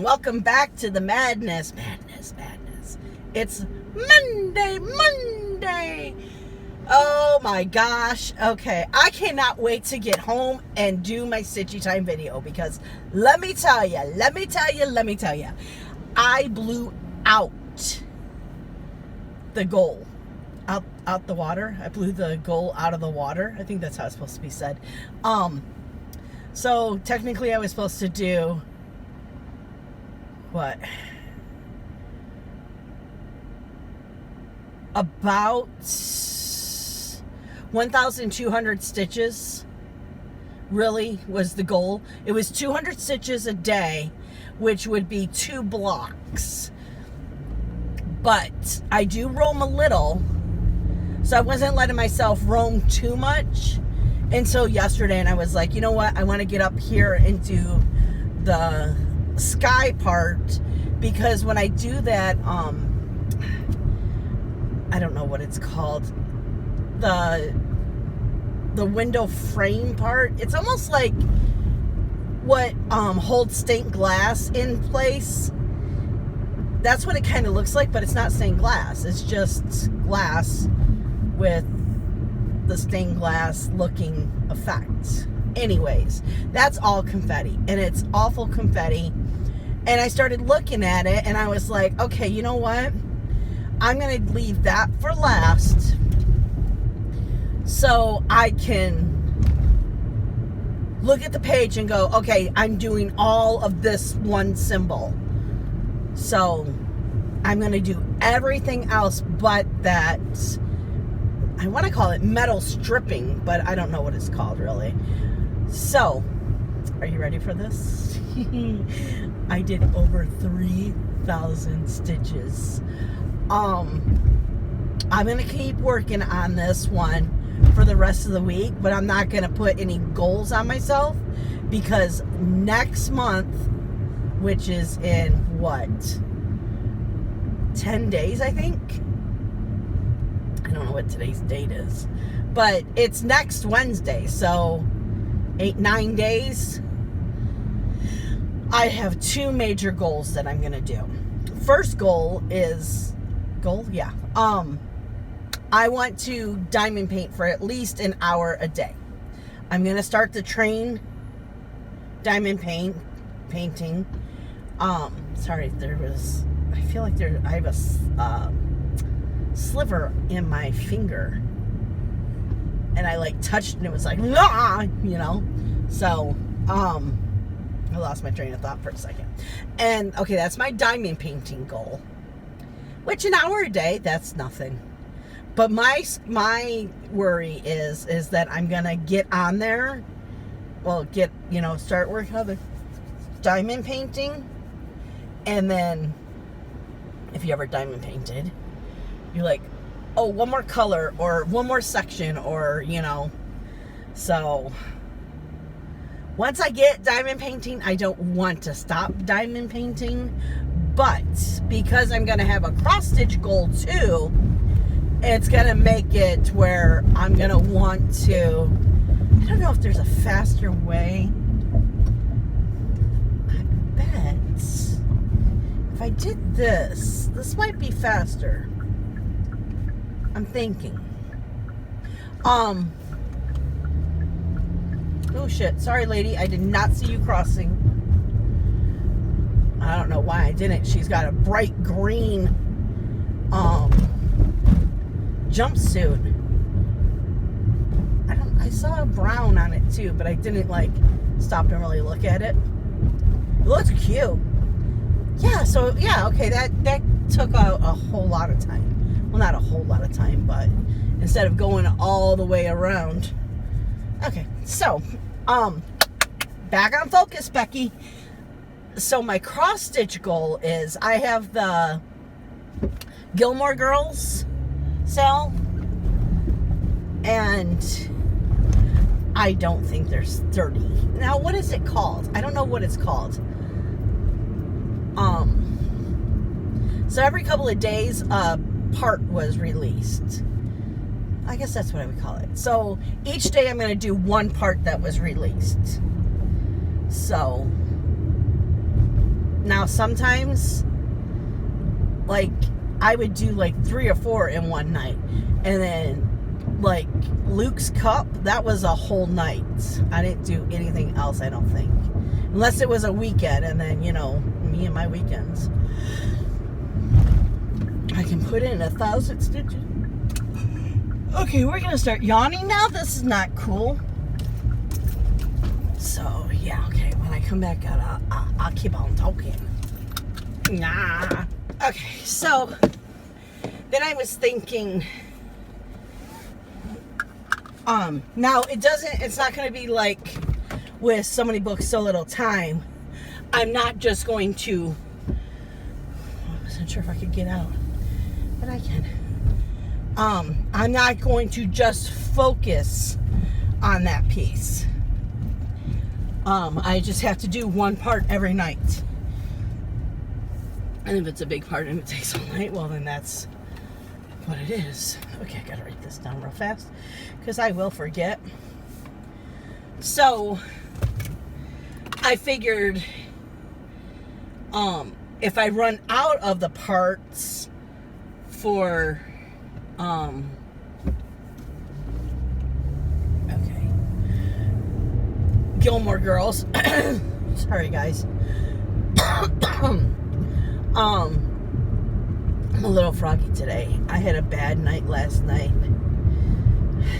welcome back to the madness. It's Monday. Oh my gosh. Okay, I cannot wait to get home and do my Stitchy Time video because let me tell you, I blew out the goal. Out the water. I blew the goal out of the water. I think that's how it's supposed to be said. So technically I was supposed to do what? About 1,200 stitches really was the goal. It was 200 stitches a day, which would be 2 blocks. But I do roam a little, so I wasn't letting myself roam too much until yesterday, and I was like, you know what, I want to get up here and do the sky part, because when I do that, I don't know what it's called, the window frame part, it's almost like what holds stained glass in place. That's what it kind of looks like, but it's not stained glass. It's just glass with the stained glass looking effect. Anyways, that's all confetti, and it's awful confetti. And I started looking at it, and I was like, okay, you know what? I'm going to leave that for last so I can look at the page and go, okay, I'm doing all of this one symbol. So I'm going to do everything else but that. I want to call it metal stripping, but I don't know what it's called really. So, are you ready for this? I did over 3,000 stitches. I'm going to keep working on this one for the rest of the week, but I'm not going to put any goals on myself because next month, which is in what, 10 days I think? I don't know what today's date is, but it's next Wednesday, so 9 days. I have 2 major goals that I'm gonna do. First goal is I want to diamond paint for at least an hour a day. I'm gonna start to train diamond painting. Sorry, I feel like I have a sliver in my finger, and I like touched and it was like, nah, you know. So I lost my train of thought for a second. And okay, that's my diamond painting goal, which an hour a day, that's nothing. But my worry is that I'm gonna get on there, start working on the diamond painting, and then if you ever diamond painted, you're like, oh, one more color or one more section, or so once I get diamond painting, I don't want to stop diamond painting, but because I'm going to have a cross stitch goal too, it's going to make it where I'm going to want to, I don't know if there's a faster way. I bet if I did this might be faster. I'm thinking. Oh shit, sorry lady, I did not see you crossing. I don't know why I didn't. She's got a bright green jumpsuit. I saw a brown on it too, but I didn't stop and really look at it. It looks cute. Yeah, so yeah, okay, that took a whole lot of time. Well, not a whole lot of time, but instead of going all the way around. Okay, so back on focus, Becky. So my cross stitch goal is, I have the Gilmore Girls sale, and I don't think there's 30. Now, what is it called? I don't know what it's called. So every couple of days, part was released. I guess that's what I would call it. So each day I'm going to do one part that was released. So Now sometimes, like, I would do like 3 or 4 in one night. And then, like, Luke's Cup, that was a whole night. I didn't do anything else, I don't think. Unless it was a weekend, and then, you know, me and my weekends. I can put in 1,000 stitches. Okay, we're going to start yawning now. This is not cool. So, yeah, okay. When I come back out, I'll keep on talking. Nah. Okay, so then I was thinking, now it's not going to be like with so many books, so little time. I'm not just going to, I wasn't sure if I could get out, but I can. I'm not going to just focus on that piece. I just have to do one part every night. And if it's a big part and it takes all night, well, then that's what it is. Okay, I gotta write this down real fast because I will forget. So I figured if I run out of the parts for okay, Gilmore Girls, sorry guys, I'm a little froggy today. I had a bad night last night.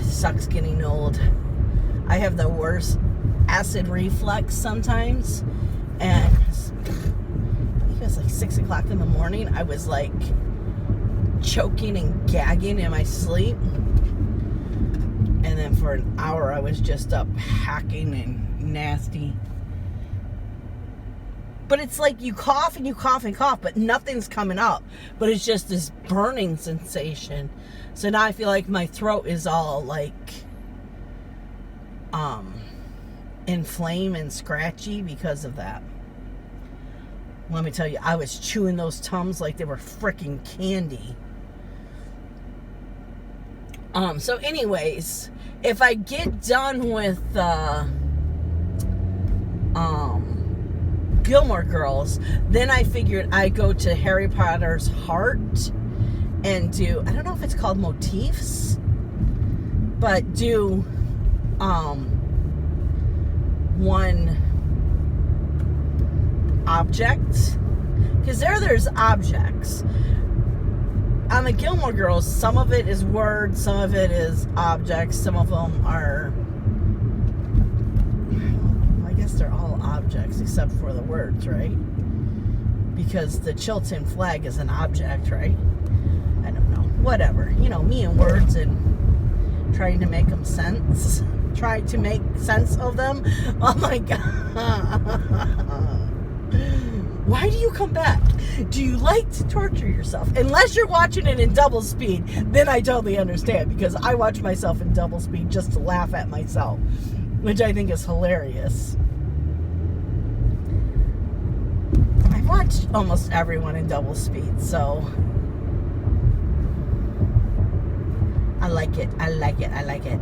Sucks getting old. I have the worst acid reflux sometimes, and it was like 6 o'clock in the morning. I was like choking and gagging in my sleep, and then for an hour I was just up hacking and nasty. But it's like you cough and you cough and cough, but nothing's coming up. But it's just this burning sensation. So now I feel like my throat is all like inflamed and scratchy because of that. Let me tell you, I was chewing those Tums like they were freaking candy. So anyways, if I get done with Gilmore Girls, then I figured I'd go to Harry Potter's Heart and do, I don't know if it's called motifs, but do one object, because there's objects on the Gilmore Girls. Some of it is words, some of it is objects, some of them are, I guess they're all objects except for the words, right? Because the Chilton flag is an object, right? I don't know, whatever, you know, me and words and trying to make them sense, trying to make sense of them. Oh my god. Why do you come back? Do you like to torture yourself? Unless you're watching it in double speed, then I totally understand, because I watch myself in double speed just to laugh at myself, which I think is hilarious. I watch almost everyone in double speed, so I like it. I like it. I like it.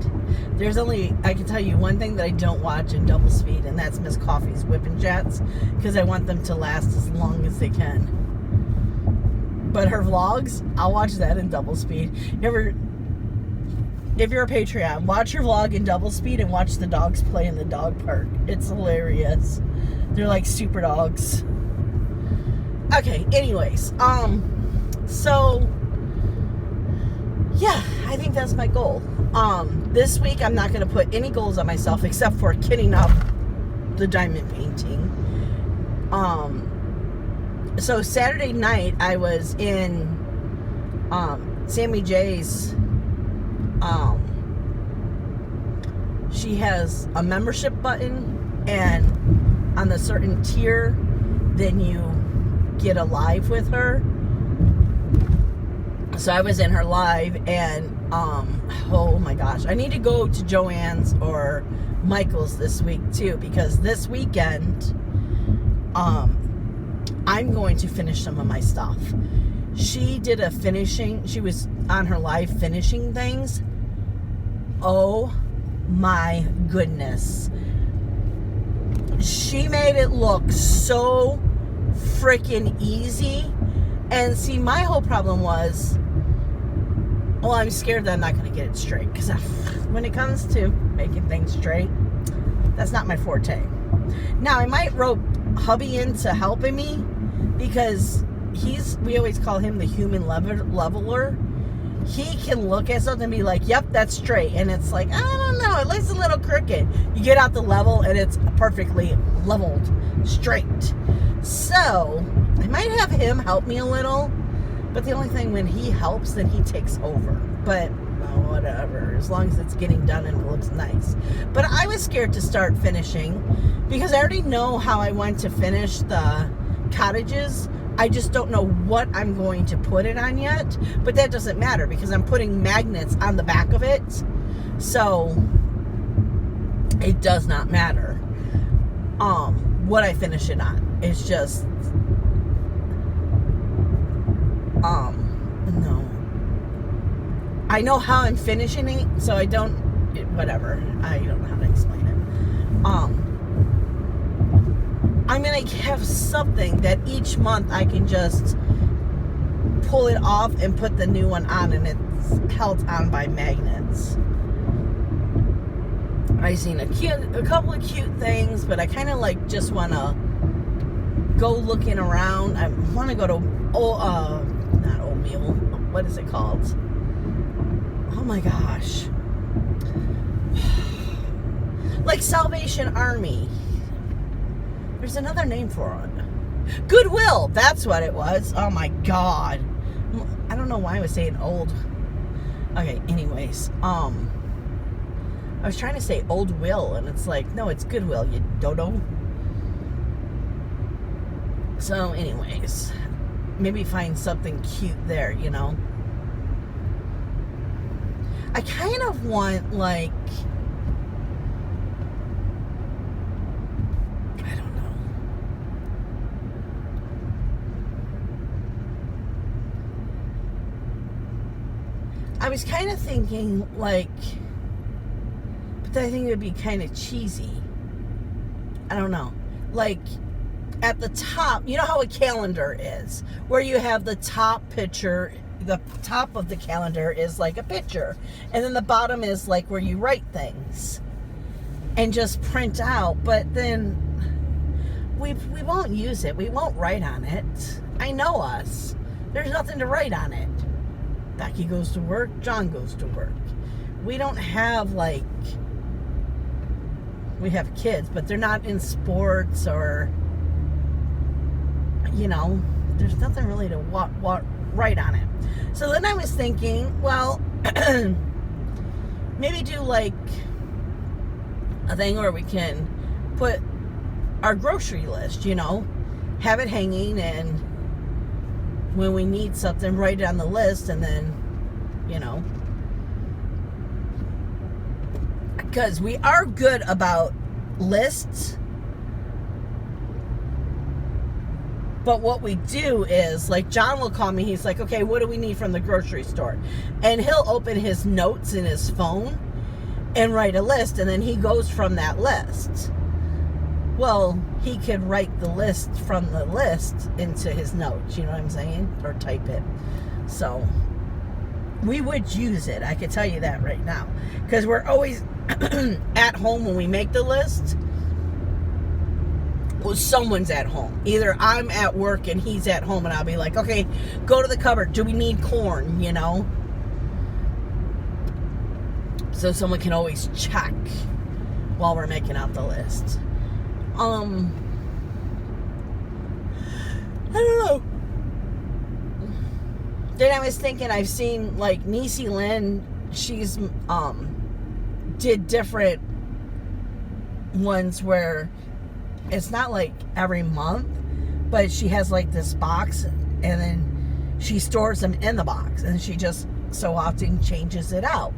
There's only, I can tell you one thing that I don't watch in double speed, and that's Miss Coffee's Whippin' Chats, because I want them to last as long as they can. But her vlogs, I'll watch that in double speed. If you're a Patreon, watch her vlog in double speed and watch the dogs play in the dog park. It's hilarious. They're like super dogs. Okay, anyways, so yeah, I think that's my goal. This week I'm not going to put any goals on myself except for kitting up the diamond painting. So Saturday night I was in Sammy J's. She has a membership button, and on the certain tier, then you get a live with her. So I was in her live, and oh my gosh, I need to go to Joann's or Michael's this week too, because this weekend I'm going to finish some of my stuff. She did a finishing, she was on her live finishing things. Oh my goodness, she made it look so freaking easy. And see, my whole problem was, well, I'm scared that I'm not going to get it straight. Because when it comes to making things straight, that's not my forte. Now, I might rope hubby into helping me, because we always call him the human leveler. He can look at something and be like, yep, that's straight. And it's like, I don't know, it looks a little crooked. You get out the level and it's perfectly leveled straight. So I might have him help me a little, but the only thing, when he helps, then he takes over. But well, whatever, as long as it's getting done and it looks nice. But I was scared to start finishing, because I already know how I want to finish the cottages. I just don't know what I'm going to put it on yet, but that doesn't matter, because I'm putting magnets on the back of it, so it does not matter what I finish it on. It's just no, I know how I'm finishing it, so I don't, whatever, I don't know how to explain it. I'm going to have something that each month I can just pull it off and put the new one on, and it's held on by magnets. I've seen a couple of cute things, but I kind of like just want to go looking around. I want to go to, not Old Mule, what is it called? Oh my gosh. Like Salvation Army. There's another name for it. Goodwill, that's what it was. Oh my God. I don't know why I was saying old. Okay, anyways. I was trying to say Old Will, and it's like, no, it's Goodwill, you dodo. So anyways, maybe find something cute there, you know. I kind of want, like, I was kind of thinking, like, but I think it would be kind of cheesy. I don't know. Like, at the top, you know how a calendar is, where you have the top picture, the top of the calendar is like a picture, and then the bottom is like where you write things and just print out, but then we won't use it. We won't write on it. I know us. There's nothing to write on it. Becky goes to work, John goes to work. We don't have, like, we have kids, but they're not in sports, or, you know, there's nothing really to write on it. So then I was thinking, well, maybe do like a thing where we can put our grocery list, you know, have it hanging, and when we need something, write it on the list, and then, you know, because we are good about lists, but what we do is, like, John will call me, he's like, okay, what do we need from the grocery store? And he'll open his notes in his phone and write a list, and then he goes from that list. Well, he could write the list from the list into his notes, you know what I'm saying? Or type it. So, we would use it, I can tell you that right now. Because we're always at home when we make the list. Well, someone's at home. Either I'm at work and he's at home, and I'll be like, okay, go to the cupboard. Do we need corn, you know? So someone can always check while we're making out the list. I don't know. Then I was thinking, I've seen, like, Niecy Lynn, she's, did different ones where it's not like every month, but she has, like, this box, and then she stores them in the box, and she just so often changes it out.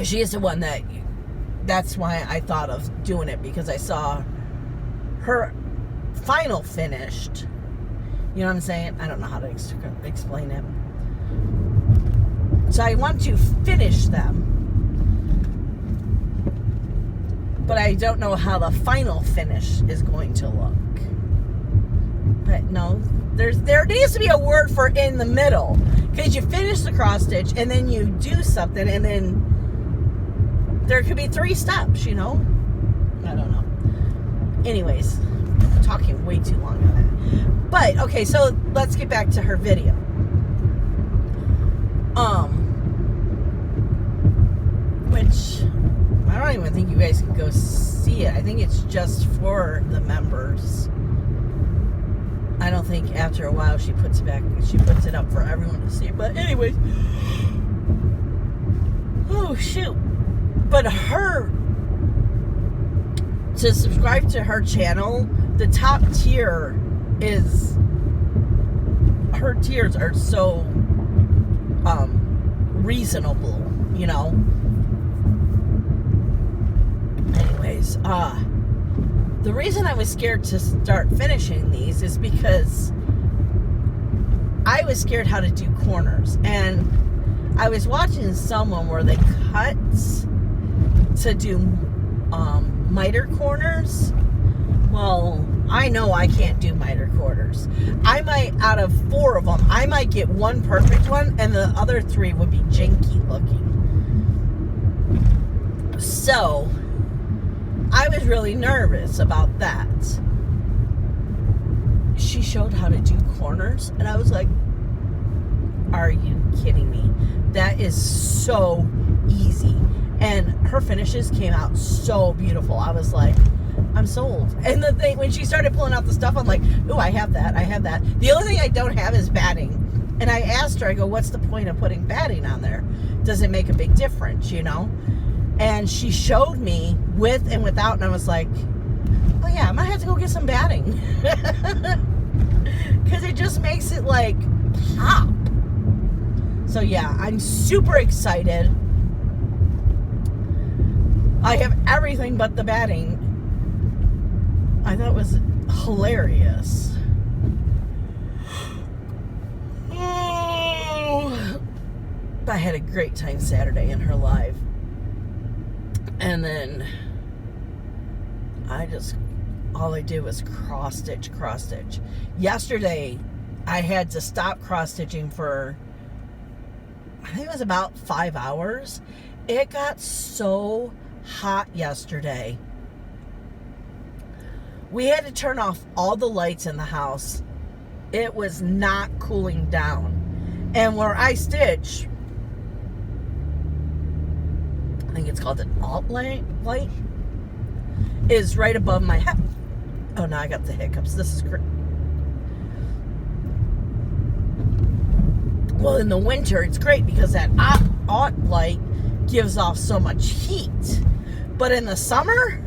She is the one that's why I thought of doing it, because I saw her final finished. You know what I'm saying? I don't know how to explain it. So I want to finish them. but I don't know how the final finish is going to look. But no, there needs to be a word for in the middle, because you finish the cross stitch and then you do something, and then there could be 3 steps, you know? I don't know. Anyways, I'm talking way too long on that. But okay, so let's get back to her video. Which I don't even think you guys can go see it. I think it's just for the members. I don't think after a while she puts it up for everyone to see. But anyways, oh shoot. But to subscribe to her channel, the top tier is, her tiers are so reasonable, you know. Anyways, the reason I was scared to start finishing these is because I was scared how to do corners, and I was watching someone where they cut to do miter corners. Well, I know I can't do miter corners. I might, out of 4 of them, I might get 1 perfect one, and the other 3 would be janky looking. So I was really nervous about that. She showed how to do corners, and I was like, are you kidding me? That is so easy. And her finishes came out so beautiful. I was like, I'm sold. And the thing, when she started pulling out the stuff, I'm like, ooh, I have that. The only thing I don't have is batting. And I asked her, I go, what's the point of putting batting on there? Does it make a big difference, you know? And she showed me with and without, and I was like, oh yeah, I might have to go get some batting. Because it just makes it like pop. So yeah, I'm super excited. I have everything but the batting. I thought it was hilarious. Oh, I had a great time Saturday in her live. And then all I did was cross stitch. Yesterday, I had to stop cross stitching for, I think it was about 5 hours. It got so hot yesterday. We had to turn off all the lights in the house. It was not cooling down. And where I stitch, I think it's called an alt light, is right above my head. Oh, now I got the hiccups. This is great. Well, in the winter, it's great because that alt light gives off so much heat. But in the summer,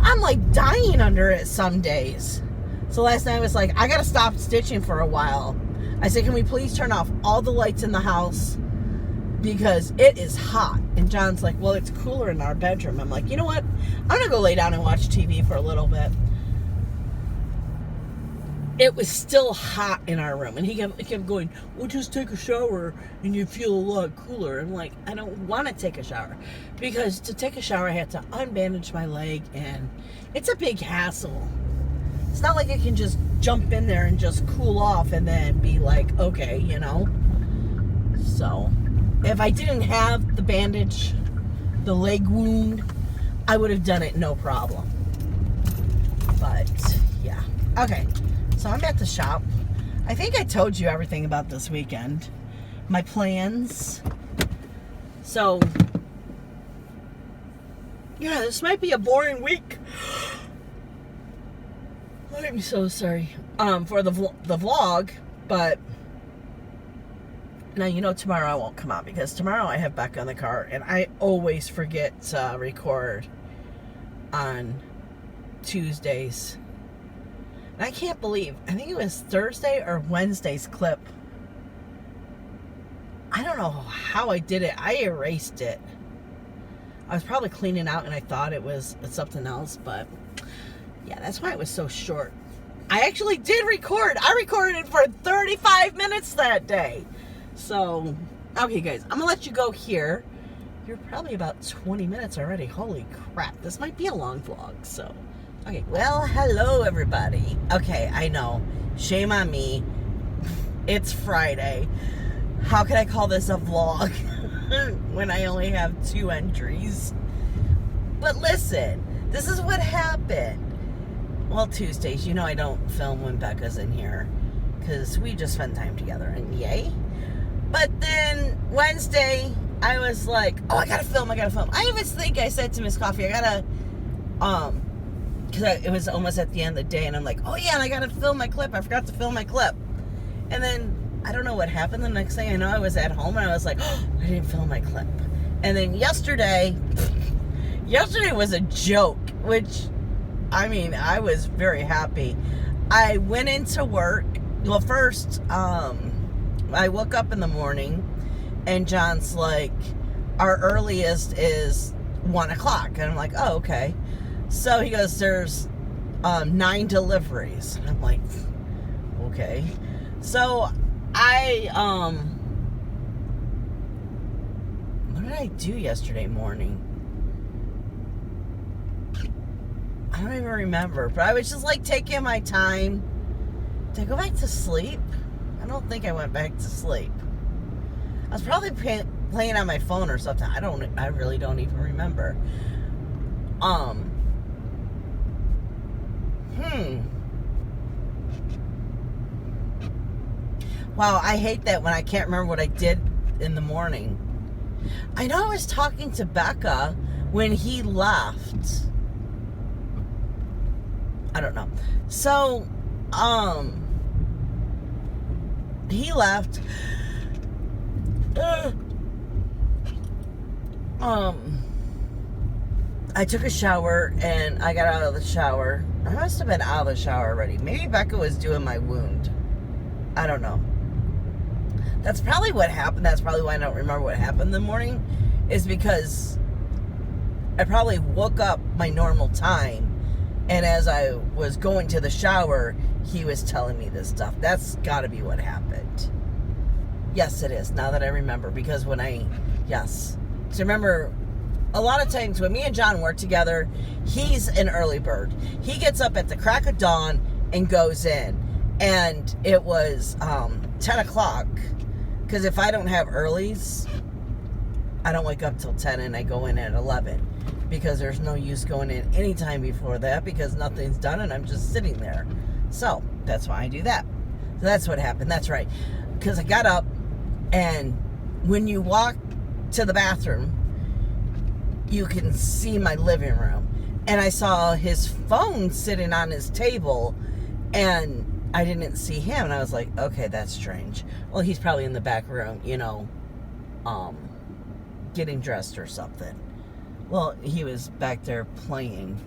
I'm like dying under it some days. So last night I was like, I gotta stop stitching for a while. I said, can we please turn off all the lights in the house? Because it is hot. And John's like, well, it's cooler in our bedroom. I'm like, you know what? I'm gonna go lay down and watch TV for a little bit. It was still hot in our room. And he kept going, well, just take a shower and you feel a lot cooler. I'm like, I don't want to take a shower. Because to take a shower, I had to unbandage my leg. And it's a big hassle. It's not like I can just jump in there and just cool off and then be like, okay, you know. So if I didn't have the bandage, the leg wound, I would have done it no problem. But yeah. Okay. So I'm at the shop. I think I told you everything about this weekend. My plans. So, yeah, this might be a boring week. I'm so sorry for the vlog, but now you know tomorrow I won't come out because tomorrow I have Becca in the car, and I always forget to record on Tuesdays. I can't believe, I think it was Thursday or Wednesday's clip. I don't know how I did it. I erased it. I was probably cleaning out and I thought it was something else, but yeah, that's why it was so short. I actually did record. I recorded for 35 minutes that day. So, okay guys, I'm gonna let you go here You're probably about 20 minutes already. Holy crap. This might be a long vlog, so. Okay, well, hello, everybody. Okay, I know. Shame on me. It's Friday. How can I call this a vlog when I only have 2 entries? But listen, this is what happened. Well, Tuesdays, you know I don't film when Becca's in here because we just spend time together, and yay. But then Wednesday, I was like, oh, I gotta film. I even think I said to Miss Coffee, I gotta, because it was almost at the end of the day, and I'm like, oh yeah, and I gotta film my clip. I forgot to film my clip. And then, I don't know what happened. The next thing I know, I was at home, and I was like, oh, I didn't film my clip. And then yesterday was a joke, which, I mean, I was very happy. I went into work. Well, first, I woke up in the morning, and John's like, our earliest is 1 o'clock. And I'm like, oh, okay. So he goes, there's 9 deliveries. And I'm like, okay. So what did I do yesterday morning? I don't even remember, but I was just like taking my time. Did I go back to sleep? I don't think I went back to sleep. I was probably playing on my phone or something. I really don't even remember. Wow, I hate that when I can't remember what I did in the morning. I know I was talking to Becca when he left. I don't know. So, he left. I took a shower and I got out of the shower. I must have been out of the shower already. Maybe Becca was doing my wound. I don't know. That's probably what happened. That's probably why I don't remember what happened in the morning, is because I probably woke up my normal time, and as I was going to the shower, he was telling me this stuff. That's got to be what happened. Yes, it is, now that I remember, because So remember, a lot of times when me and John work together, he's an early bird. He gets up at the crack of dawn and goes in. And it was 10 o'clock, because if I don't have earlies, I don't wake up till 10 and I go in at 11. Because there's no use going in any time before that, because nothing's done and I'm just sitting there. So that's why I do that. So that's what happened. That's right. Because I got up, and when you walk to the bathroom, you can see my living room. And I saw his phone sitting on his table, and I didn't see him. And I was like, okay, that's strange. Well, he's probably in the back room, getting dressed or something. Well, he was back there playing.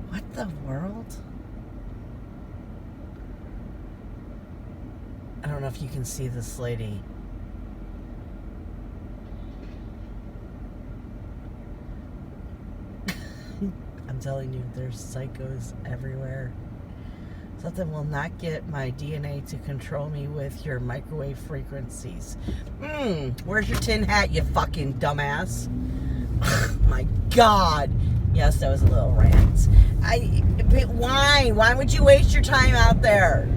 What the world? I don't know if you can see this lady. I'm telling you, there's psychos everywhere. Something will not get my DNA to control me with your microwave frequencies. Where's your tin hat, you fucking dumbass? My God. Yes, that was a little rant. But why? Why would you waste your time out there?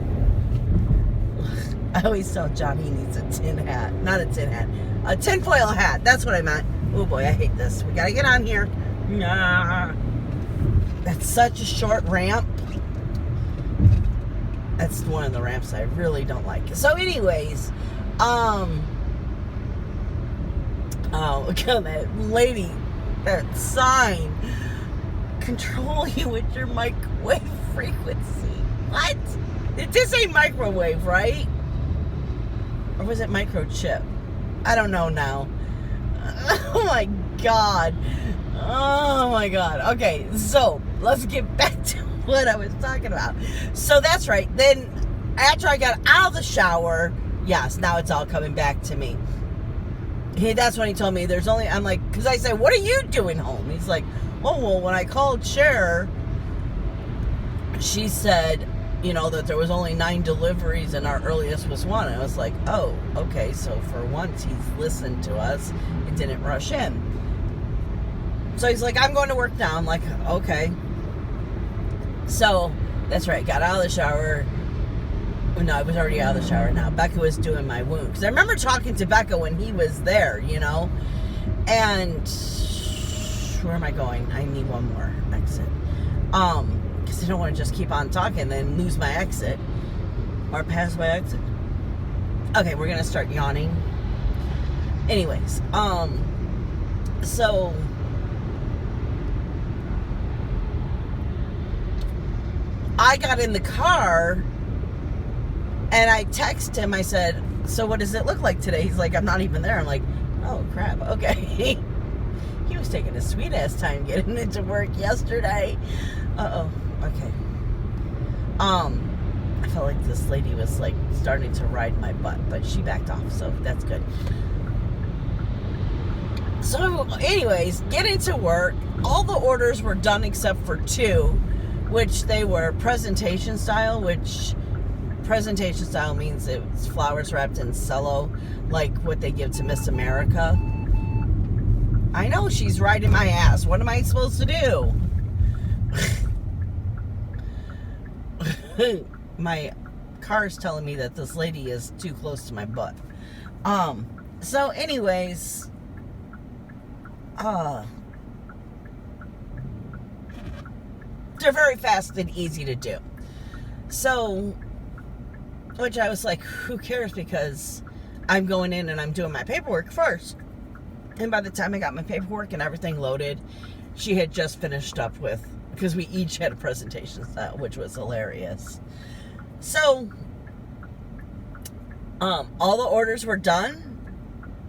I always tell John he needs a tin hat. Not a tin hat. A tinfoil hat. That's what I meant. Oh boy, I hate this. We gotta get on here. Nah. That's such a short ramp. That's one of the ramps I really don't like. So anyways, that lady, that sign, control you with your microwave frequency. What? It did say microwave, right? Or was it microchip? I don't know now. Oh my God. Oh my God. Okay, so let's get back to what I was talking about. So that's right. Then after I got out of the shower, yes, now it's all coming back to me. That's when he told me there's only, I'm like, because I said, what are you doing home? He's like, oh, well, when I called Cher, she said, that there was only 9 deliveries and our earliest was 1. I was like, oh, okay, so for once he's listened to us and didn't rush in. So he's like, I'm going to work now. I'm like, okay. So, that's right, got out of the shower. No, I was already out of the shower now. Becca was doing my wound. Because I remember talking to Becca when he was there, And where am I going? I need one more exit. Because I don't want to just keep on talking and then lose my exit. Or pass my exit. Okay, we're going to start yawning. Anyways, so I got in the car and I texted him. I said, so what does it look like today? He's like, I'm not even there. I'm like, oh crap, okay. He was taking a sweet ass time getting into work yesterday. Uh-oh, okay. I felt like this lady was like starting to ride my butt, but she backed off, so that's good. So anyways, get into work. All the orders were done except for 2, which they were presentation style, which presentation style means it's flowers wrapped in cello, like what they give to Miss America. I know she's riding my ass. What am I supposed to do? My car's telling me that this lady is too close to my butt. So anyways, they're very fast and easy to do. So, which I was like, who cares, because I'm going in and I'm doing my paperwork first. And by the time I got my paperwork and everything loaded, she had just finished up with, because we each had a presentation style, which was hilarious. So, all the orders were done.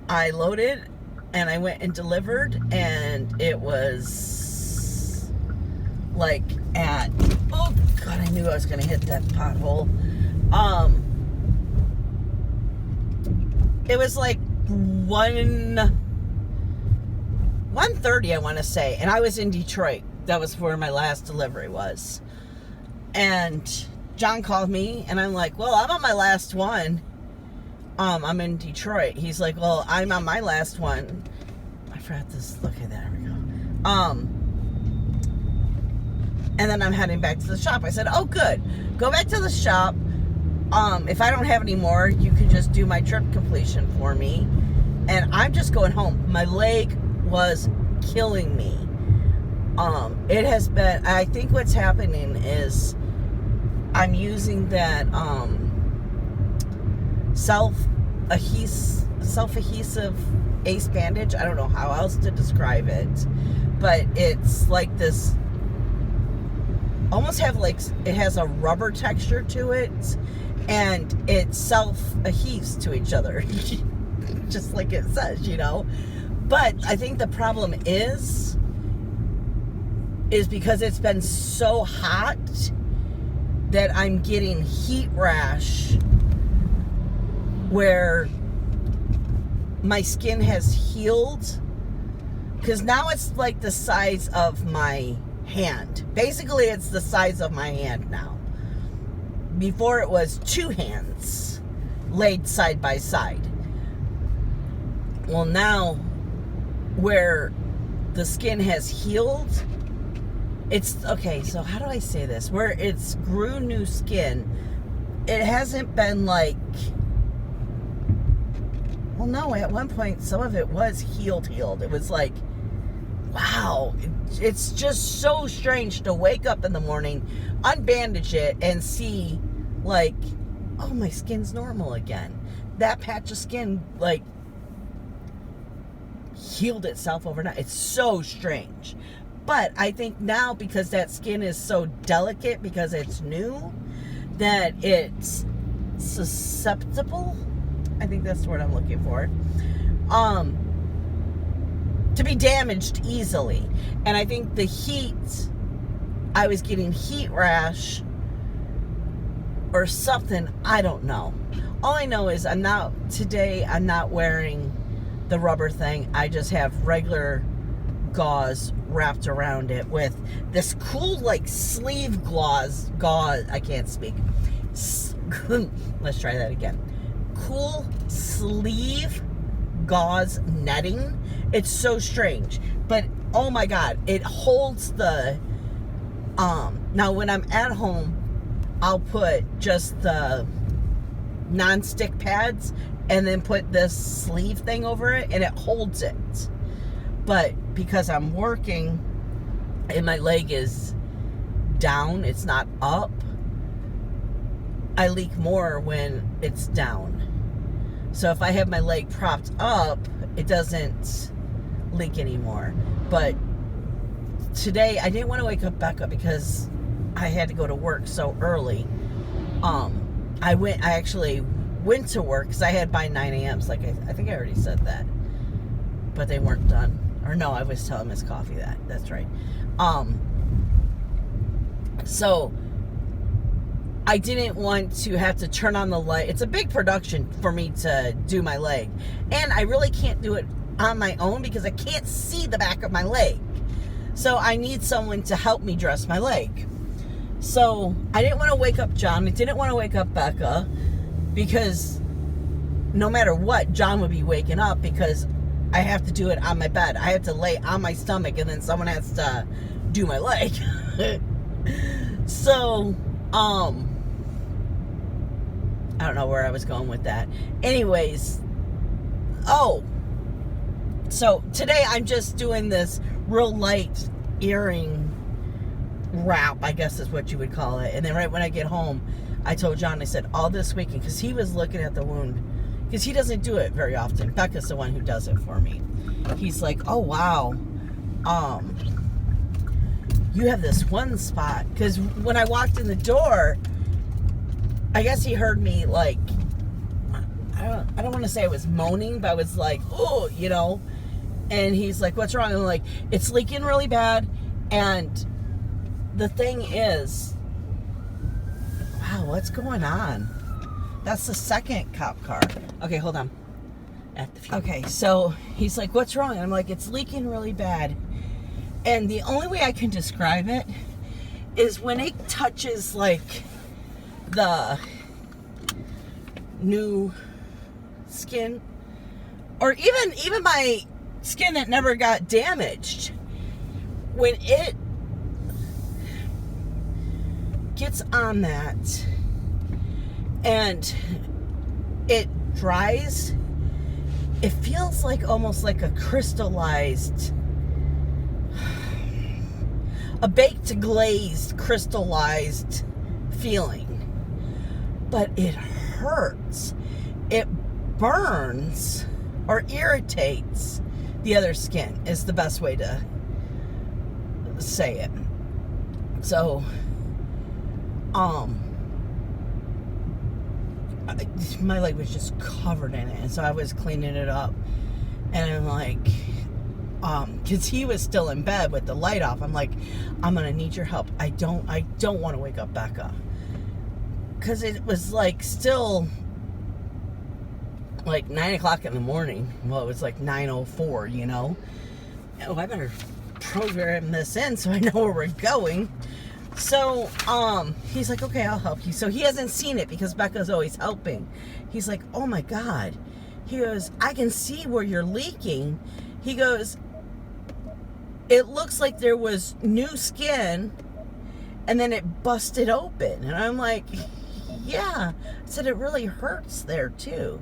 I loaded and I went and delivered, and it was like at, oh God, I knew I was going to hit that pothole. It was like 1:30, I want to say, and I was in Detroit. That was where my last delivery was. And John called me, and I'm like, well, I'm on my last one. I'm in Detroit. He's like, well, I'm on my last one. I forgot this. Okay, there we go. And then I'm heading back to the shop. I said, oh, good. Go back to the shop. If I don't have any more, you can just do my trip completion for me. And I'm just going home. My leg was killing me. It has been, I think what's happening is I'm using that self-adhesive ace bandage. I don't know how else to describe it, but it's like this, almost have like, it has a rubber texture to it, and it self-adheses to each other, just like it says, But I think the problem is because it's been so hot that I'm getting heat rash where my skin has healed, because now it's like the size of my hand. Basically, it's the size of my hand now. Before it was 2 hands laid side by side. Well, now where the skin has healed, it's okay. So how do I say this? Where it's grew new skin, it hasn't been like, well, no, at one point some of it was healed. It was like, wow, it's just so strange to wake up in the morning, unbandage it, and see like, oh, my skin's normal again. That patch of skin like healed itself overnight. It's so strange. But I think now, because that skin is so delicate, because it's new, that it's susceptible, I think that's the word I'm looking for, to be damaged easily. And I think the heat, I was getting heat rash or something, I don't know. All I know is today I'm not wearing the rubber thing. I just have regular gauze wrapped around it with this cool like sleeve gauze. I can't speak. Let's try that again. Cool sleeve gauze netting. It's so strange, but oh my god, it holds the now when I'm at home, I'll put just the non-stick pads and then put this sleeve thing over it, and it holds it. But because I'm working and my leg is down, it's not up, I leak more when it's down. So if I have my leg propped up, it doesn't leak anymore. But today I didn't want to wake up Becca because I had to go to work so early. I actually went to work because I had by 9 a.m. So like I think I already said that, but they weren't done. Or no, I was telling Miss Coffee that. That's right. So I didn't want to have to turn on the light. It's a big production for me to do my leg, and I really can't do it on my own because I can't see the back of my leg. So I need someone to help me dress my leg. So I didn't want to wake up John. I didn't want to wake up Becca because no matter what, John would be waking up because I have to do it on my bed. I have to lay on my stomach and then someone has to do my leg. So, I don't know where I was going with that. Anyways, so today I'm just doing this real light earring wrap, I guess is what you would call it. And then right when I get home, I told John, I said, all this weekend, because he was looking at the wound, because he doesn't do it very often. Becca's the one who does it for me. He's like, oh, wow. You have this one spot. Because when I walked in the door, I guess he heard me, like, I don't want to say I was moaning, but I was like, oh, you know. And he's like, what's wrong? And I'm like, it's leaking really bad. And the thing is, wow, what's going on? That's the second cop car. Okay, hold on. Okay, so he's like, what's wrong? And I'm like, it's leaking really bad. And the only way I can describe it is when it touches like the new skin, or even my skin that never got damaged, when it gets on that and it dries, it feels like almost like a crystallized, a baked glazed crystallized feeling. But it hurts. It burns or irritates the other skin is the best way to say it. So my leg was just covered in it, and so I was cleaning it up, and I'm like, because he was still in bed with the light off, I'm like, I'm gonna need your help. I don't want to wake up Becca, because it was like still like 9 o'clock in the morning. Well, it was like 9:04, you know. Oh, I better program this in so I know where we're going. So, he's like, okay, I'll help you. So he hasn't seen it because Becca's always helping. He's like, oh my God. He goes, I can see where you're leaking. He goes, it looks like there was new skin and then it busted open. And I'm like, yeah. I said, it really hurts there too.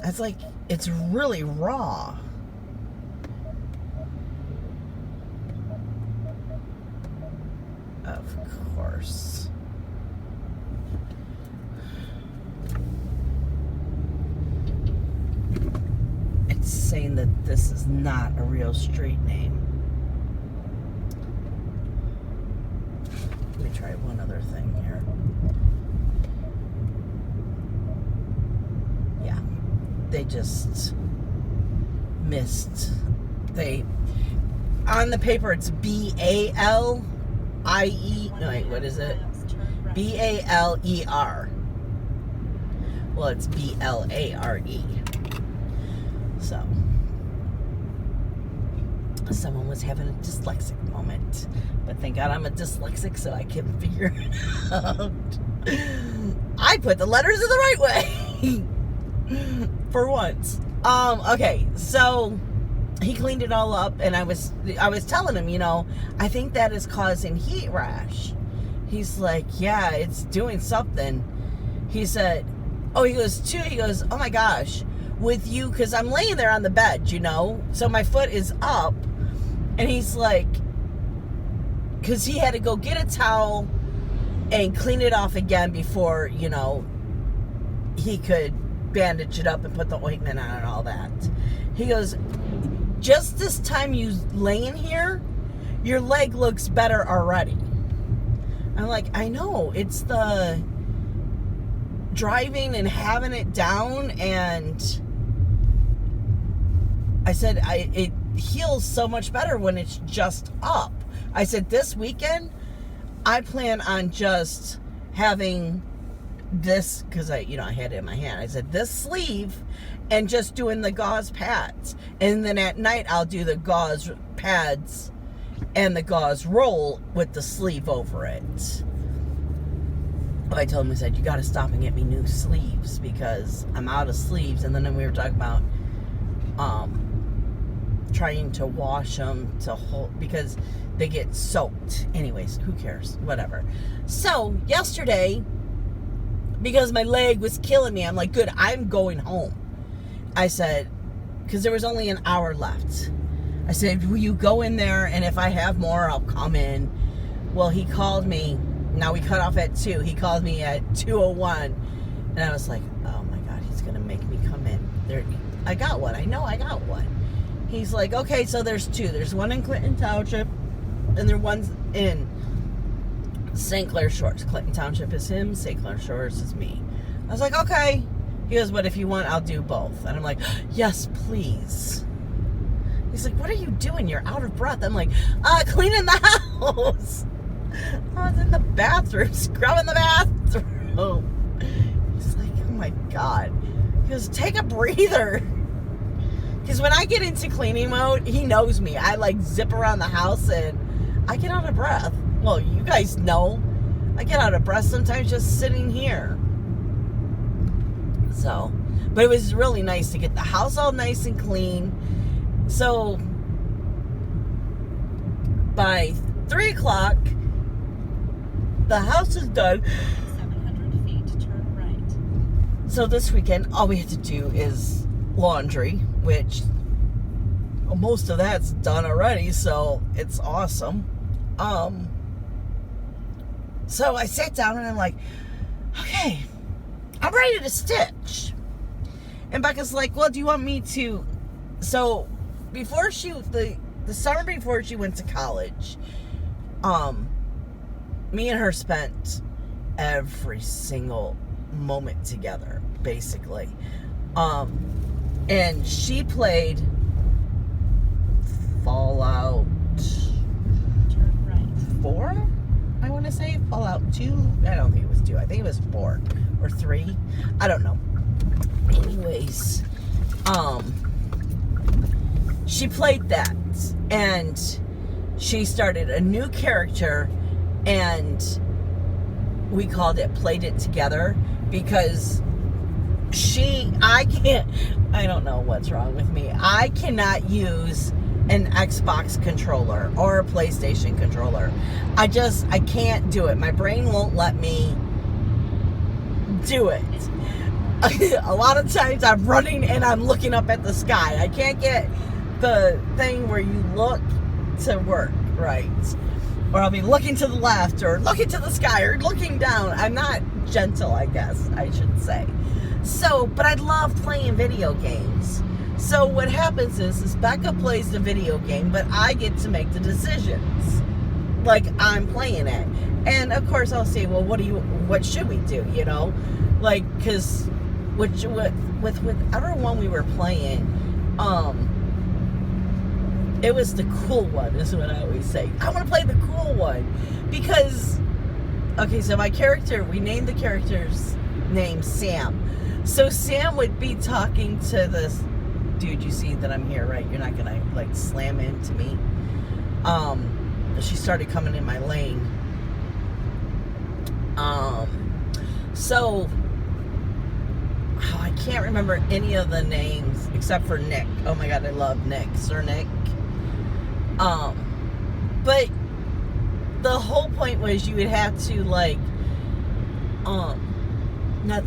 It's like, it's really raw. Of course. It's saying that this is not a real street name. Let me try one other thing here. Yeah, they just missed. On the paper it's B-A-L I-E, no wait, what is it? B-A-L-E-R. Well, it's B-L-A-R-E. So, someone was having a dyslexic moment. But thank God I'm a dyslexic, so I can figure it out. I put the letters in the right way. For once. Okay, so he cleaned it all up, and I was telling him, you know, I think that is causing heat rash. He's like, yeah, it's doing something. He said, oh my gosh, with you, because I'm laying there on the bed, you know, so my foot is up, and he's like, because he had to go get a towel and clean it off again before, you know, he could bandage it up and put the ointment on and all that. He goes, just this time you laying here, your leg looks better already. I'm like, I know, it's the driving and having it down, and I said, it heals so much better when it's just up. I said, this weekend, I plan on just having this, because I had it in my hand. I said, this sleeve, and just doing the gauze pads. And then at night, I'll do the gauze pads and the gauze roll with the sleeve over it. I told him, I said, you got to stop and get me new sleeves, because I'm out of sleeves. And then we were talking about trying to wash them to hold, because they get soaked. Anyways, who cares? Whatever. So yesterday, because my leg was killing me, I'm like, good, I'm going home. I said, because there was only an hour left. I said, will you go in there, and if I have more, I'll come in. Well, he called me. Now we cut off at 2. He called me at 2:01, and I was like, oh my God, he's gonna make me come in. I got one. I know I got one. He's like, okay, so there's 2. There's one in Clinton Township, and there's one's in St. Clair Shores. Clinton Township is him, St. Clair Shores is me. I was like, okay. He goes, but if you want, I'll do both. And I'm like, yes, please. He's like, what are you doing? You're out of breath. I'm like, cleaning the house. I was in the bathroom, scrubbing the bathroom. He's like, oh my God. He goes, take a breather. Because when I get into cleaning mode, he knows me. I like zip around the house and I get out of breath. Well, you guys know. I get out of breath sometimes just sitting here. So, but it was really nice to get the house all nice and clean. So, by 3 o'clock, the house is done. 700 feet, turn right. So this weekend, all we have to do is laundry, which most of that's done already, so it's awesome. So I sat down and I'm like, okay, I'm ready to stitch. And Becca's like, well, do you want me to? So before the summer before she went to college, me and her spent every single moment together, basically. And she played Fallout 4, I want to say. Fallout 2. I don't think it was 2. I think it was 4 or 3. I don't know. Anyways, she played that, and she started a new character, and we called it Played It Together, because I don't know what's wrong with me. I cannot use an Xbox controller or a PlayStation controller. I can't do it. My brain won't let me do it. A lot of times I'm running and I'm looking up at the sky. I can't get the thing where you look to work right. Or I'll be looking to the left or looking to the sky or looking down. I'm not gentle, I guess I should say. So, but I love playing video games. So what happens is Becca plays the video game, but I get to make the decisions. Like I'm playing it. And of course I'll say, well, what should we do? You know? Like, cause with whichever one we were playing, it was the cool one, is what I always say. I want to play the cool one. Because, okay, so my character, we named the character's name Sam. So Sam would be talking to dude, you see that I'm here, right? You're not gonna like slam into me. She started coming in my lane. So I can't remember any of the names except for Nick. Oh my god, I love Nick, Sir Nick. But the whole point was you would have to like, not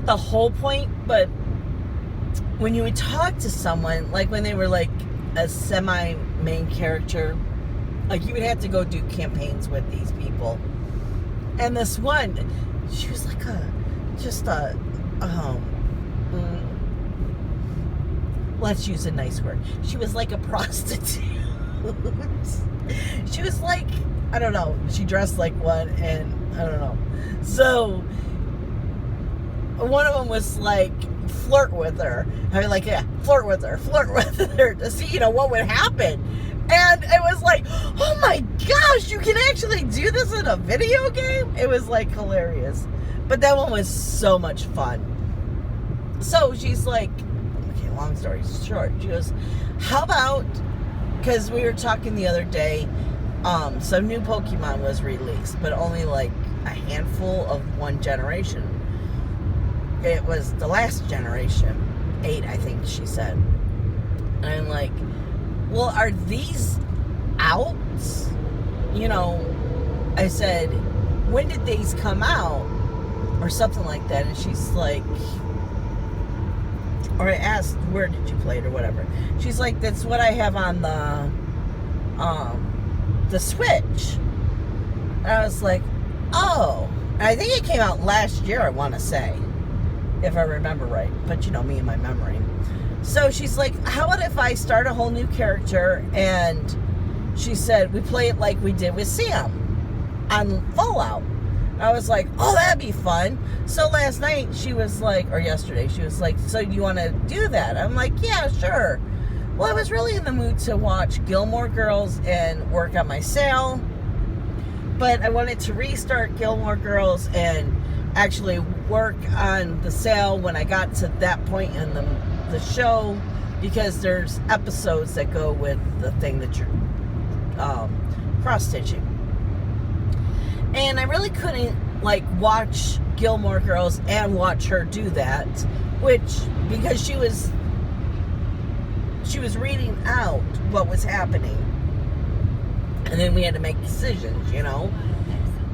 the whole point, but when you would talk to someone, like when they were like a semi-main character, like you would have to go do campaigns with these people. And this one, she was like let's use a nice word. She was like a prostitute. She was like, I don't know, she dressed like one, and I don't know. So one of them was like, flirt with her. I mean, like, yeah, flirt with her to see, you know, what would happen. And it was like, oh my gosh, you can actually do this in a video game? It was like hilarious. But that one was so much fun. So she's like, okay, long story short, she goes, how about, because we were talking the other day, some new Pokemon was released, but only like a handful of one generation. It was the last generation, 8, I think she said. And I'm like, well, are these out? You know, I said, when did these come out? Or something like that. And she's like, or I asked, where did you play it or whatever. She's like, that's what I have on the Switch. And I was like, oh. And I think it came out last year, I want to say, if I remember right. But you know me and my memory. So she's like, how about if I start a whole new character? And she said, we play it like we did with Sam on Fallout. I was like, oh, that'd be fun. So last night she was like, or yesterday, she was like, so you want to do that? I'm like, yeah, sure. Well, I was really in the mood to watch Gilmore Girls and work on my sale. But I wanted to restart Gilmore Girls and actually work on the sale when I got to that point in the show, because there's episodes that go with the thing that you're cross-stitching. And I really couldn't like watch Gilmore Girls and watch her do that, because she was reading out what was happening, and then we had to make decisions, you know,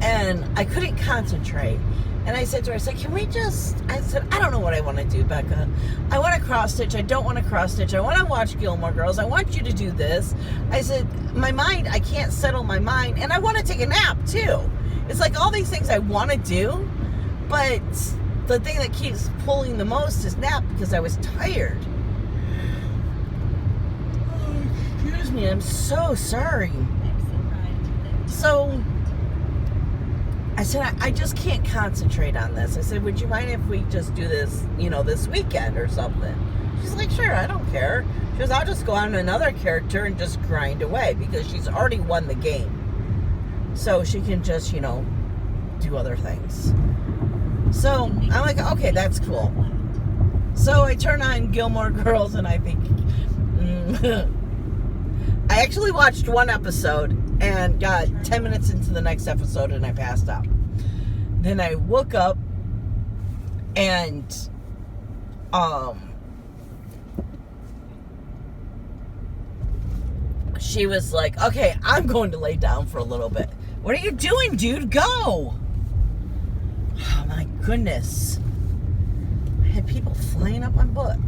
and I couldn't concentrate. And I said to her, I said, I don't know what I want to do, Becca. I want to cross-stitch. I don't want to cross-stitch. I want to watch Gilmore Girls. I want you to do this. I said, my mind, I can't settle my mind. And I want to take a nap, too. It's like all these things I want to do, but the thing that keeps pulling the most is nap, because I was tired. Oh, excuse me. I'm so sorry. So I said, I just can't concentrate on this. I said, would you mind if we just do this, you know, this weekend or something? She's like, sure, I don't care. She goes, I'll just go on to another character and just grind away, because she's already won the game. So she can just, you know, do other things. So I'm like, okay, that's cool. So I turn on Gilmore Girls, and I think, I actually watched one episode and got 10 minutes into the next episode, and I passed out. Then I woke up, and she was like, okay, I'm going to lay down for a little bit. What are you doing, dude? Go! Oh my goodness. I had people flying up my butt.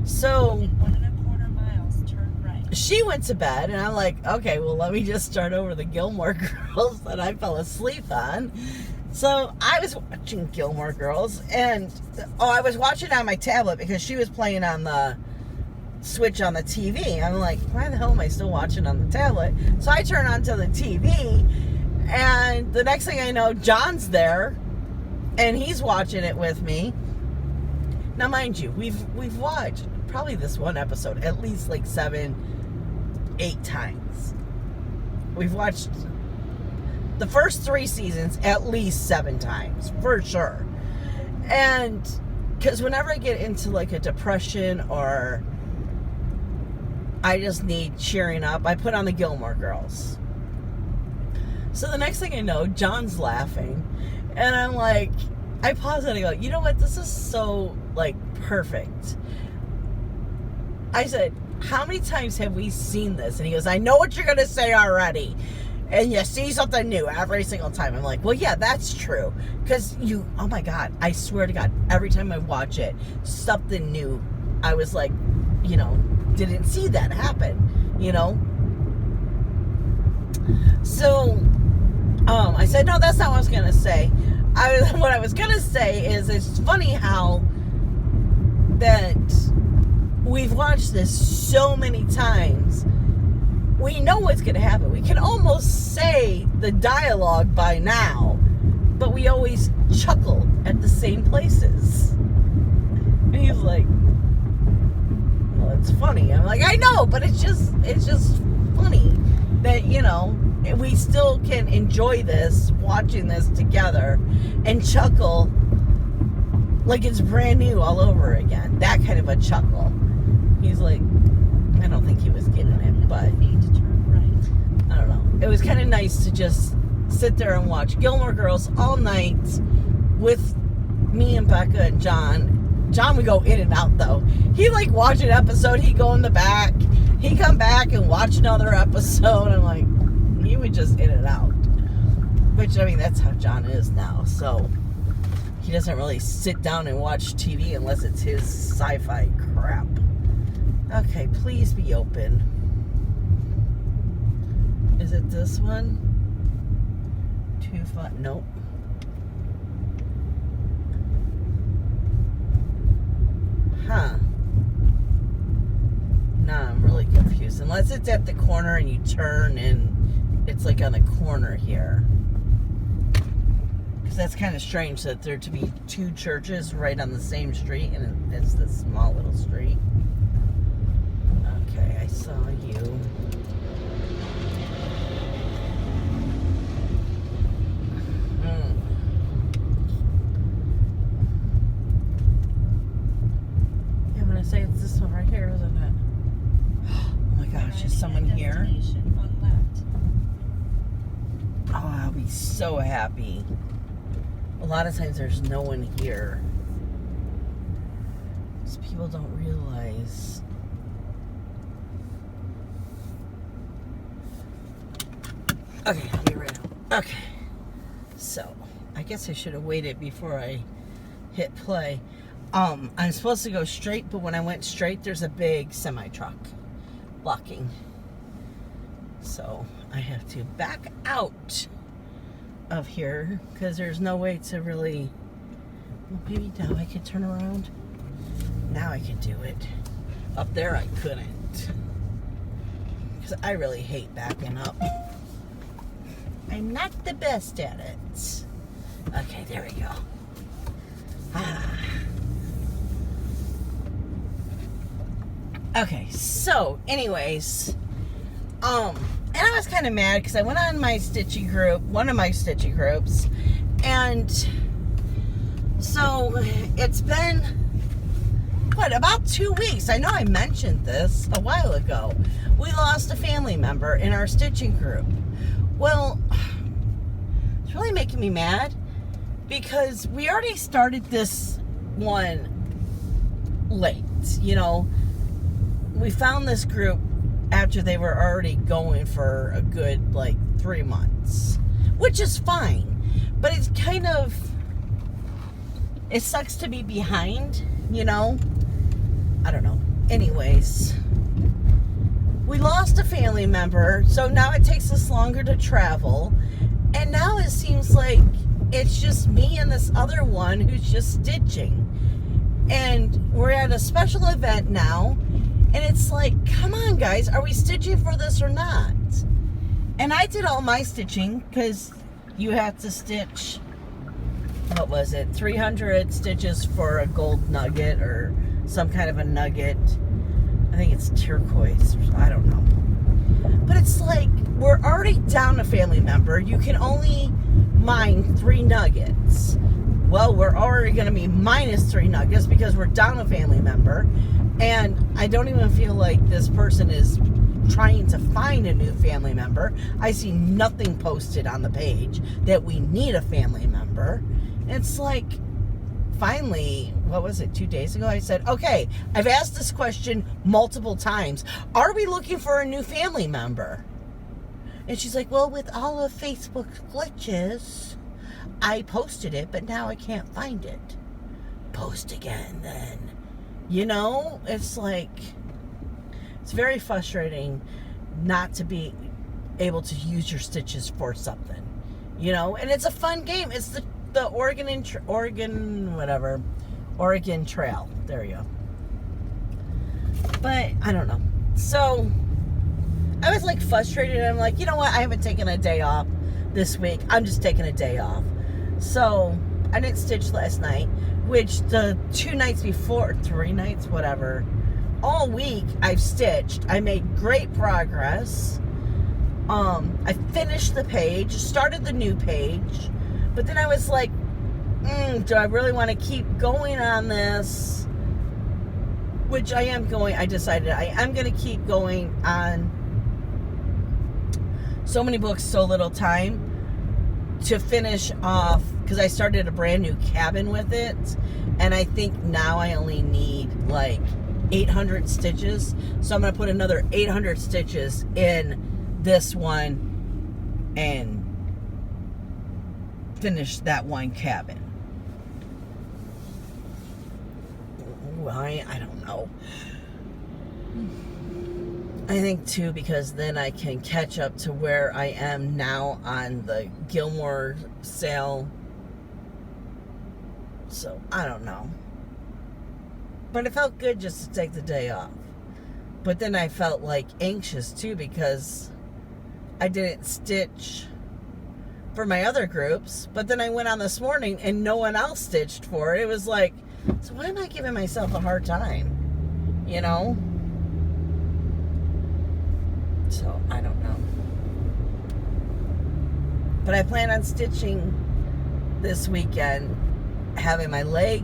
So 1.25 miles, turn right. She went to bed, and I'm like, okay, well, let me just start over the Gilmore Girls that I fell asleep on. So I was watching Gilmore Girls, and I was watching on my tablet because she was playing on the Switch on the TV. I'm like, why the hell am I still watching on the tablet? So I turn onto the TV, and the next thing I know, John's there, and he's watching it with me. Now, mind you, we've watched probably this one episode at least like 7-8 times. We've watched the first 3 seasons at least 7 times, for sure. And because whenever I get into like a depression or I just need cheering up, I put on the Gilmore Girls. So the next thing I know, John's laughing, and I'm like, I pause and I go, you know what, this is so like perfect. I said, how many times have we seen this? And he goes, I know what you're going to say already. And you see something new every single time. I'm like, well, yeah, that's true. Because oh my God, I swear to God, every time I watch it, something new. I was like, didn't see that happen, So, I said, no, that's not what I was going to say. What I was going to say is, it's funny how that we've watched this so many times. We know what's going to happen. We can almost say the dialogue by now, but we always chuckle at the same places. And he's like, well, it's funny. I'm like, I know, but it's just funny that, we still can enjoy this, watching this together, and chuckle like it's brand new all over again. That kind of a chuckle. He's like, I don't think he was getting it, but I don't know. It was kind of nice to just sit there and watch Gilmore Girls all night with me and Becca and John. John would go in and out, though. He like watch an episode, he'd go in the back, he'd come back and watch another episode. I'm like, he would just in and out. Which, I mean, that's how John is now. So he doesn't really sit down and watch TV unless it's his sci-fi crap. Okay, please be open. Is it this one? 2-5? Nope. Huh. Nah, I'm really confused. Unless it's at the corner and you turn and it's like on the corner here. Because that's kind of strange that there to be two churches right on the same street, and it's this small little street. Okay, I saw you. Yeah, I'm gonna say it's this one right here, isn't it? Oh my gosh, is someone here? Oh, I'll be so happy. A lot of times there's no one here. Because people don't realize. Okay, I'll be right out. Okay. So, I guess I should have waited before I hit play. I'm supposed to go straight, but when I went straight, there's a big semi-truck blocking. So, I have to back out of here because there's no way to really. Well, maybe now I can turn around. Now I can do it. Up there I couldn't, because I really hate backing up. I'm not the best at it. Okay, there we go. Okay, so anyways, and I was kind of mad because I went on my stitchy group, one of my stitchy groups, and so it's been, about 2 weeks. I know I mentioned this a while ago. We lost a family member in our stitching group. Well, it's really making me mad because we already started this one late, We found this group after they were already going for a good 3 months, which is fine, but it's kind of, it sucks to be behind, I don't know. Anyways, we lost a family member, so now it takes us longer to travel, and now it seems like it's just me and this other one who's just stitching, and we're at a special event now. And it's like, come on, guys, are we stitching for this or not? And I did all my stitching because you have to stitch, 300 stitches for a gold nugget or some kind of a nugget. I think it's turquoise. I don't know. But it's like, we're already down a family member. You can only mine 3 nuggets. well, we're already going to be minus 3 nuggets because we're down a family member. And I don't even feel like this person is trying to find a new family member. I see nothing posted on the page that we need a family member. It's like, finally, what was it, 2 days ago? I said, okay, I've asked this question multiple times. Are we looking for a new family member? And she's like, well, with all of Facebook's glitches, I posted it, but now I can't find it. Post again, then. You know, it's like, it's very frustrating not to be able to use your stitches for something. You know, and it's a fun game. It's the Oregon Trail. There you go. But I don't know. So I was like frustrated. And I'm like, you know what? I haven't taken a day off this week. I'm just taking a day off. So I didn't stitch last night, which the 2 nights before, 3 nights, whatever, all week I've stitched. I made great progress. I finished the page, started the new page, but then I was like, do I really want to keep going on this? Which I am going. I decided I am going to keep going on so many books, so little time to finish off, because I started a brand new cabin with it, and I think now I only need like 800 stitches, so I'm going to put another 800 stitches in this one and finish that one cabin. Why? I don't know. I think too, because then I can catch up to where I am now on the Gilmore sale. So I don't know. But it felt good just to take the day off. But then I felt like anxious too, because I didn't stitch for my other groups. But then I went on this morning and no one else stitched for it. It was like, so why am I giving myself a hard time? You know? So I don't know. But I plan on stitching this weekend, having my leg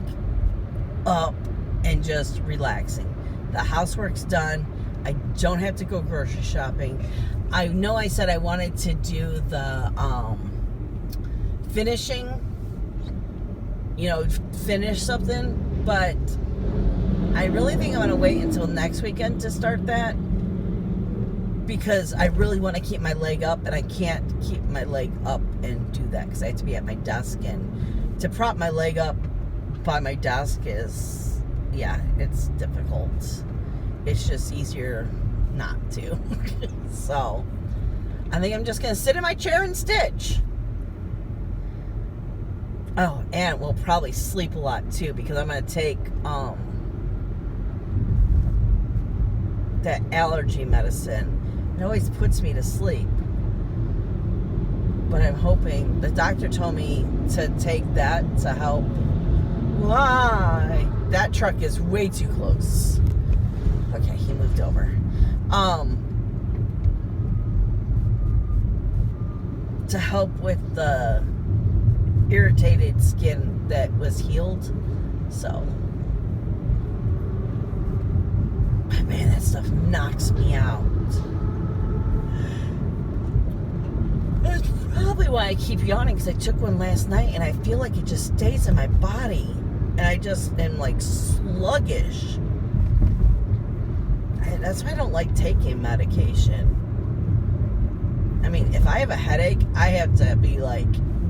up and just relaxing. The housework's done. I don't have to go grocery shopping. I know I said I wanted to do the finishing, you know, finish something, but I really think I'm going to wait until next weekend to start that, because I really want to keep my leg up, and I can't keep my leg up and do that because I have to be at my desk, and to prop my leg up by my desk is, yeah, it's difficult. It's just easier not to. So I think I'm just going to sit in my chair and stitch. Oh, and we'll probably sleep a lot too, because I'm going to take that allergy medicine. It always puts me to sleep. But I'm hoping, the doctor told me to take that to help. Why? That truck is way too close. Okay, he moved over. To help with the irritated skin that was healed. So, but man, that stuff knocks me out. That's probably why I keep yawning, because I took one last night and I feel like it just stays in my body, and I just am like sluggish. That's why I don't like taking medication. I mean, if I have a headache, I have to be like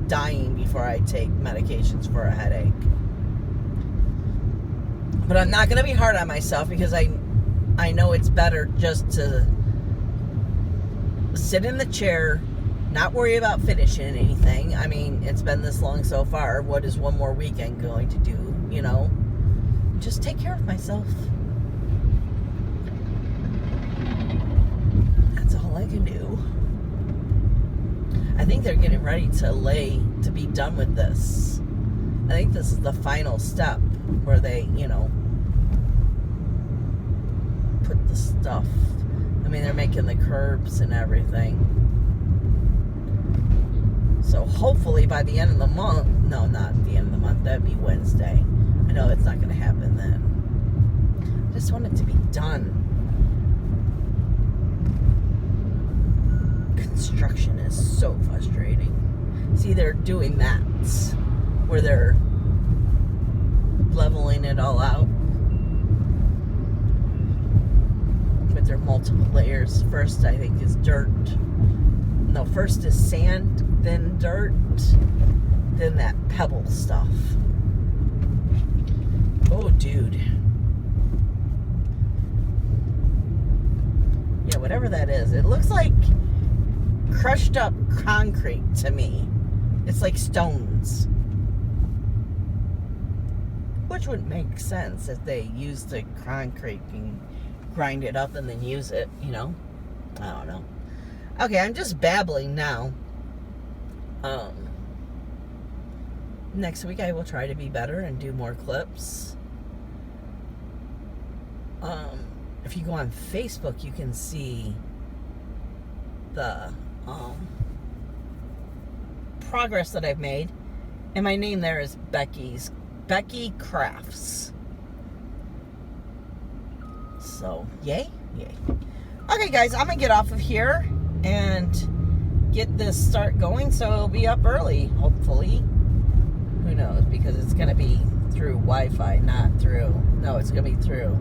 dying before I take medications for a headache. But I'm not going to be hard on myself, because I know it's better just to sit in the chair, not worry about finishing anything. I mean, it's been this long so far. What is one more weekend going to do, you know? Just take care of myself. That's all I can do. I think they're getting ready to be done with this. I think this is the final step where they, you know, put the stuff. I mean, they're making the curbs and everything. So So hopefully by the end of the month, no, not the end of the month, that'd be Wednesday. I know it's not going to happen then. Just want it to be done. Construction is so frustrating. See, they're doing that, where they're leveling it all out. But there are multiple layers. First, I think, is dirt. No, first is sand, then dirt, then that pebble stuff. Oh, dude. Yeah, whatever that is. It looks like crushed up concrete to me. It's like stones. Which would make sense if they use the concrete and grind it up and then use it, you know? I don't know. Okay, I'm just babbling now. Next week I will try to be better and do more clips. If you go on Facebook, you can see the progress that I've made. And my name there is Becky Crafts. So, yay. Okay, guys, I'm going to get off of here and get this start going, so it'll be up early, hopefully. Who knows, because it's going to be through Wi-Fi, not through, no, it's going to be through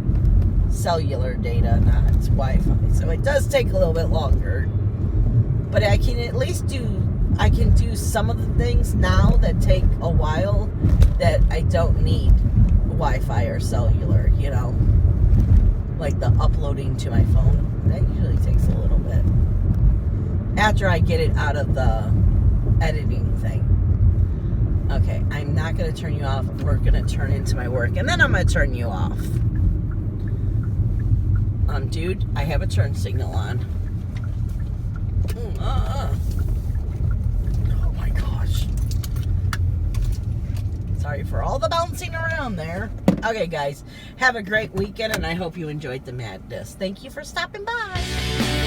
cellular data, not Wi-Fi. So it does take a little bit longer, but I can at least do some of the things now that take a while that I don't need Wi-Fi or cellular, you know, like the uploading to my phone. That usually takes a little bit after I get it out of the editing thing. Okay, I'm not going to turn you off. We're going to turn into my work, and then I'm going to turn you off. Dude, I have a turn signal on. Oh my gosh. Sorry for all the bouncing around there. Okay, guys, have a great weekend, and I hope you enjoyed the madness. Thank you for stopping by.